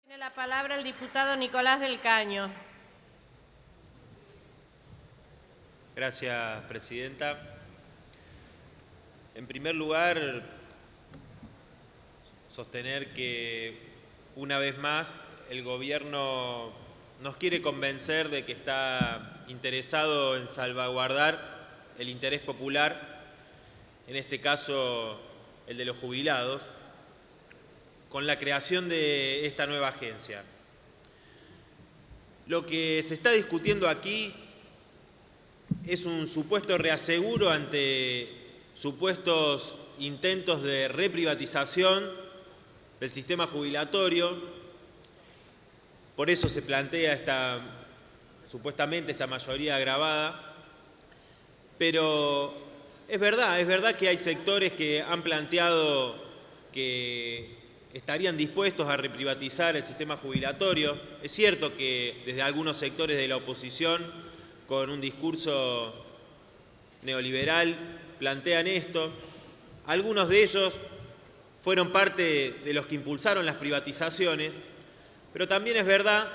Tiene la palabra el diputado Nicolás del Caño. Gracias, presidenta. En primer lugar, sostener que una vez más el gobierno nos quiere convencer de que está interesado en salvaguardar el interés popular, en este caso el de los jubilados, con la creación de esta nueva agencia. Lo que se está discutiendo aquí es un supuesto reaseguro ante supuestos intentos de reprivatización del sistema jubilatorio. Por eso se plantea supuestamente esta mayoría agravada. Pero es verdad que hay sectores que han planteado que estarían dispuestos a reprivatizar el sistema jubilatorio. Es cierto que desde algunos sectores de la oposición, con un discurso neoliberal, plantean esto. Algunos de ellos fueron parte de los que impulsaron las privatizaciones, pero también es verdad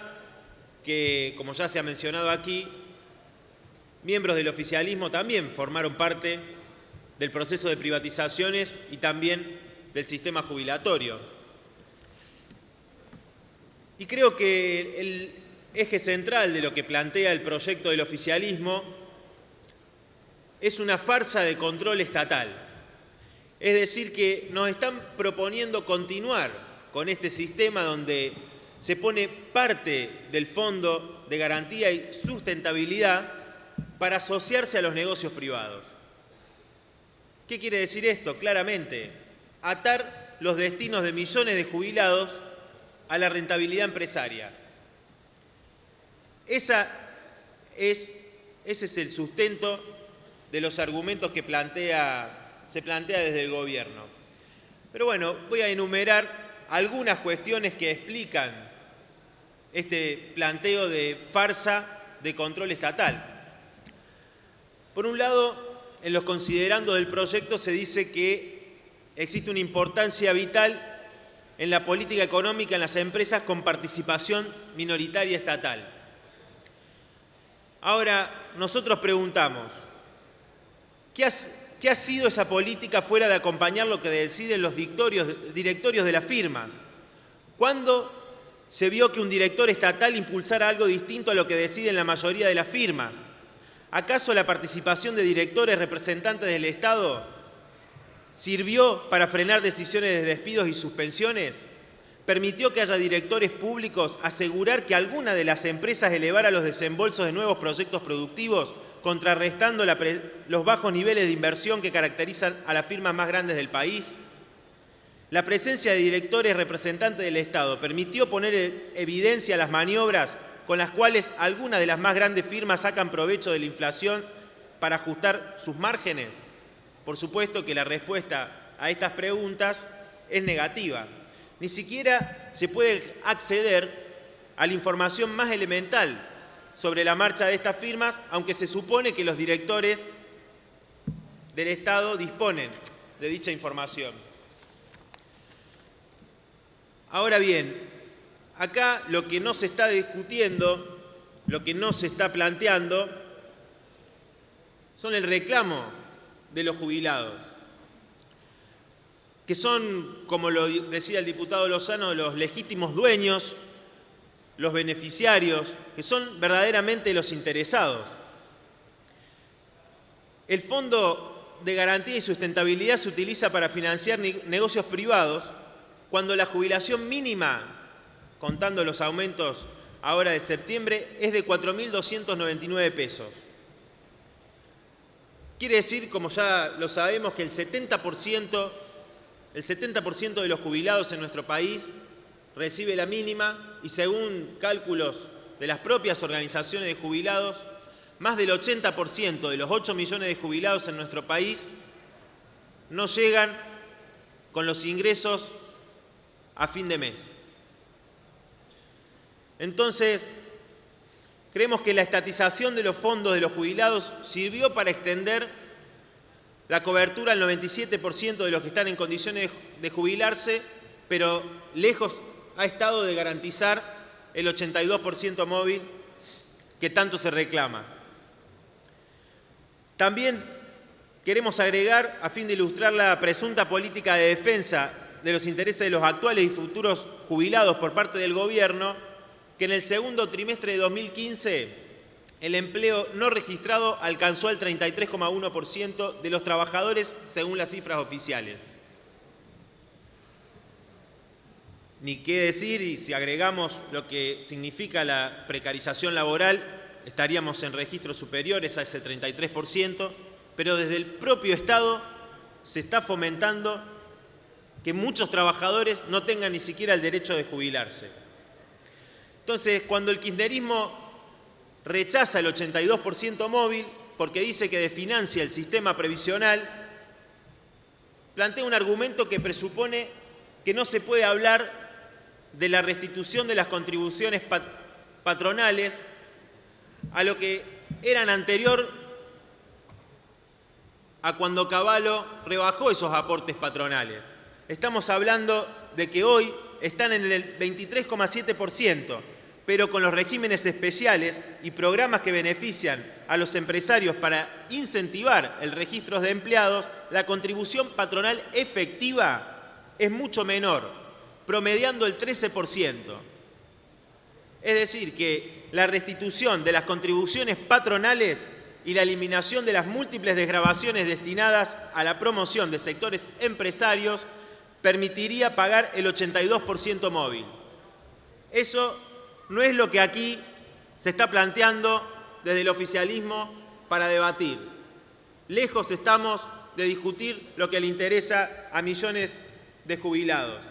que, como ya se ha mencionado aquí, miembros del oficialismo también formaron parte del proceso de privatizaciones y también del sistema jubilatorio. Y creo que el eje central de lo que plantea el proyecto del oficialismo es una farsa de control estatal. Es decir, que nos están proponiendo continuar con este sistema donde se pone parte del Fondo de Garantía y Sustentabilidad para asociarse a los negocios privados. ¿Qué quiere decir esto? Claramente, atar los destinos de millones de jubilados a la rentabilidad empresaria. Ese es el sustento de los argumentos que se plantea desde el gobierno. Pero bueno, voy a enumerar algunas cuestiones que explican este planteo de farsa de control estatal. Por un lado, en los considerandos del proyecto se dice que existe una importancia vital en la política económica en las empresas con participación minoritaria estatal. Ahora, nosotros preguntamos, ¿qué ha sido esa política fuera de acompañar lo que deciden los directorios de las firmas? ¿Cuándo se vio que un director estatal impulsara algo distinto a lo que deciden la mayoría de las firmas? ¿Acaso la participación de directores representantes del Estado sirvió para frenar decisiones de despidos y suspensiones? ¿Permitió que haya directores públicos asegurar que alguna de las empresas elevara los desembolsos de nuevos proyectos productivos, contrarrestando los bajos niveles de inversión que caracterizan a las firmas más grandes del país? ¿La presencia de directores representantes del Estado permitió poner en evidencia las maniobras con las cuales algunas de las más grandes firmas sacan provecho de la inflación para ajustar sus márgenes? Por supuesto que la respuesta a estas preguntas es negativa. Ni siquiera se puede acceder a la información más elemental sobre la marcha de estas firmas, aunque se supone que los directores del Estado disponen de dicha información. Ahora bien, acá lo que no se está discutiendo, lo que no se está planteando, son el reclamo de los jubilados, que son, como lo decía el diputado Lozano, los legítimos dueños, los beneficiarios, que son verdaderamente los interesados. El Fondo de Garantía y Sustentabilidad se utiliza para financiar negocios privados cuando la jubilación mínima, contando los aumentos ahora de septiembre, es de 4.299 pesos. Quiere decir, como ya lo sabemos, que el 70% de los jubilados en nuestro país recibe la mínima y, según cálculos de las propias organizaciones de jubilados, más del 80% de los 8 millones de jubilados en nuestro país no llegan con los ingresos a fin de mes. Entonces, creemos que la estatización de los fondos de los jubilados sirvió para extender la cobertura al 97% de los que están en condiciones de jubilarse, pero lejos ha estado de garantizar el 82% móvil que tanto se reclama. También queremos agregar, a fin de ilustrar la presunta política de defensa de los intereses de los actuales y futuros jubilados por parte del Gobierno, que en el segundo trimestre de 2015 el empleo no registrado alcanzó el 33,1% de los trabajadores según las cifras oficiales. Ni qué decir, y si agregamos lo que significa la precarización laboral, estaríamos en registros superiores a ese 33%, pero desde el propio Estado se está fomentando que muchos trabajadores no tengan ni siquiera el derecho de jubilarse. Entonces, cuando el kirchnerismo rechaza el 82% móvil porque dice que desfinancia el sistema previsional, plantea un argumento que presupone que no se puede hablar de la restitución de las contribuciones patronales a lo que eran anterior a cuando Cavallo rebajó esos aportes patronales. Estamos hablando de que hoy están en el 23,7%, pero con los regímenes especiales y programas que benefician a los empresarios para incentivar el registro de empleados, la contribución patronal efectiva es mucho menor, promediando el 13%. Es decir, que la restitución de las contribuciones patronales y la eliminación de las múltiples desgravaciones destinadas a la promoción de sectores empresarios permitiría pagar el 82% móvil. Eso no es lo que aquí se está planteando desde el oficialismo para debatir. Lejos estamos de discutir lo que le interesa a millones de jubilados.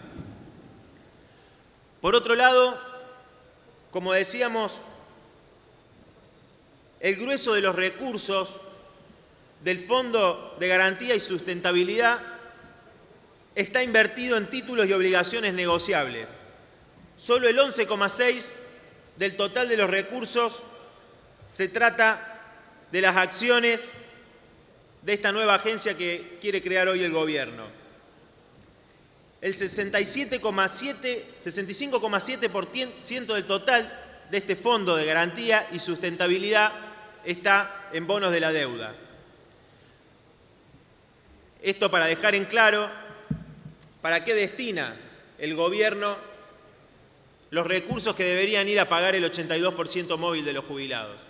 Por otro lado, como decíamos, el grueso de los recursos del Fondo de Garantía y Sustentabilidad está invertido en títulos y obligaciones negociables. Solo el 11,6% del total de los recursos se trata de las acciones de esta nueva agencia que quiere crear hoy el Gobierno. El 65,7% del total de este Fondo de Garantía y Sustentabilidad está en bonos de la deuda. Esto para dejar en claro para qué destina el Gobierno los recursos que deberían ir a pagar el 82% móvil de los jubilados.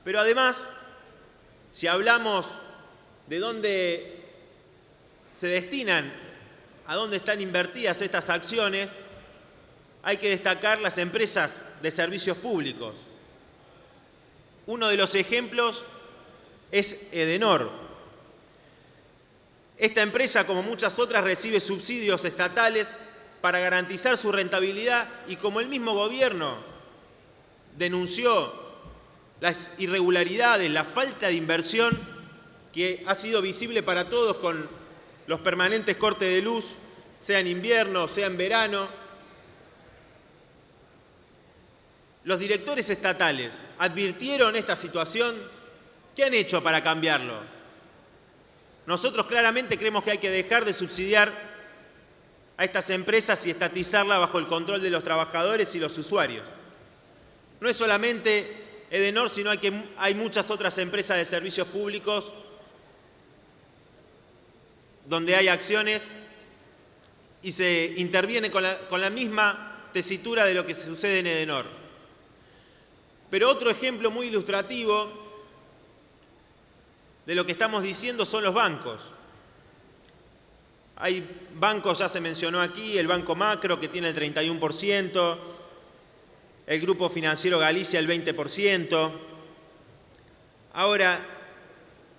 Pero además, si hablamos de dónde se destinan, a dónde están invertidas estas acciones, hay que destacar las empresas de servicios públicos. Uno de los ejemplos es Edenor. Esta empresa, como muchas otras, recibe subsidios estatales para garantizar su rentabilidad y como el mismo Gobierno denunció las irregularidades, la falta de inversión que ha sido visible para todos con los permanentes cortes de luz, sea en invierno, sea en verano. Los directores estatales advirtieron esta situación. ¿Qué han hecho para cambiarlo? Nosotros claramente creemos que hay que dejar de subsidiar a estas empresas y estatizarlas bajo el control de los trabajadores y los usuarios. No es solamente Edenor, sino que hay muchas otras empresas de servicios públicos donde hay acciones y se interviene con la misma tesitura de lo que sucede en Edenor. Pero otro ejemplo muy ilustrativo de lo que estamos diciendo son los bancos. Hay bancos, ya se mencionó aquí, el Banco Macro, que tiene el 31%, el Grupo Financiero Galicia el 20%. Ahora,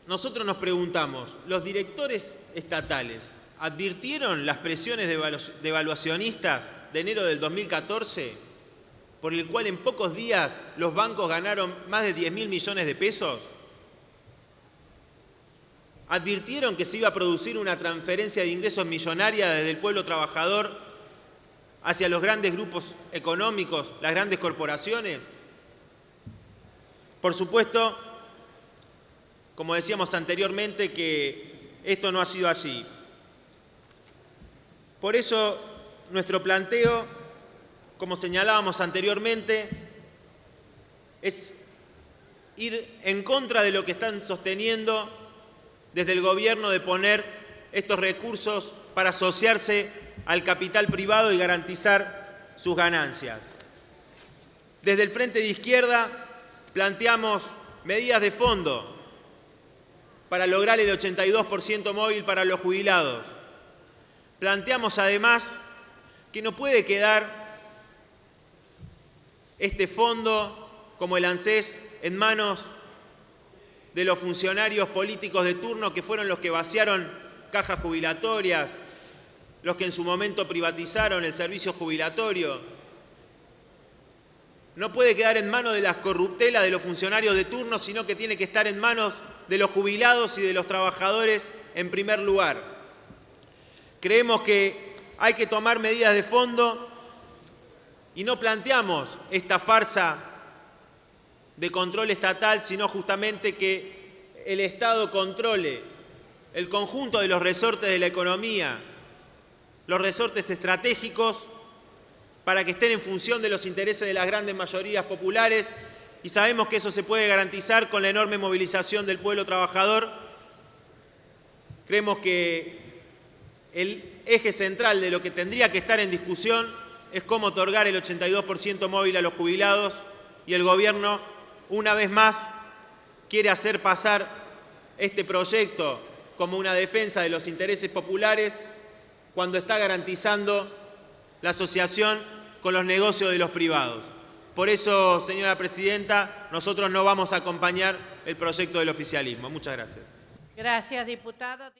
nosotros nos preguntamos, ¿los directores estatales advirtieron las presiones devaluacionistas de enero del 2014, por el cual en pocos días los bancos ganaron más de 10.000 millones de pesos? ¿Advirtieron que se iba a producir una transferencia de ingresos millonaria desde el pueblo trabajador hacia los grandes grupos económicos, las grandes corporaciones? Por supuesto, como decíamos anteriormente, que esto no ha sido así. Por eso, nuestro planteo como señalábamos anteriormente, es ir en contra de lo que están sosteniendo desde el gobierno de poner estos recursos para asociarse al capital privado y garantizar sus ganancias. Desde el Frente de Izquierda planteamos medidas de fondo para lograr el 82% móvil para los jubilados. Planteamos además que no puede quedar este fondo como el ANSES en manos de los funcionarios políticos de turno que fueron los que vaciaron cajas jubilatorias, los que en su momento privatizaron el servicio jubilatorio. No puede quedar en manos de las corruptelas de los funcionarios de turno, sino que tiene que estar en manos de los jubilados y de los trabajadores en primer lugar. Creemos que hay que tomar medidas de fondo y no planteamos esta farsa de control estatal, sino justamente que el Estado controle el conjunto de los resortes de la economía, los resortes estratégicos, para que estén en función de los intereses de las grandes mayorías populares, y sabemos que eso se puede garantizar con la enorme movilización del pueblo trabajador. Creemos que el eje central de lo que tendría que estar en discusión es cómo otorgar el 82% móvil a los jubilados, y el Gobierno, una vez más, quiere hacer pasar este proyecto como una defensa de los intereses populares cuando está garantizando la asociación con los negocios de los privados. Por eso, señora presidenta, nosotros no vamos a acompañar el proyecto del oficialismo. Muchas gracias. Gracias, diputado.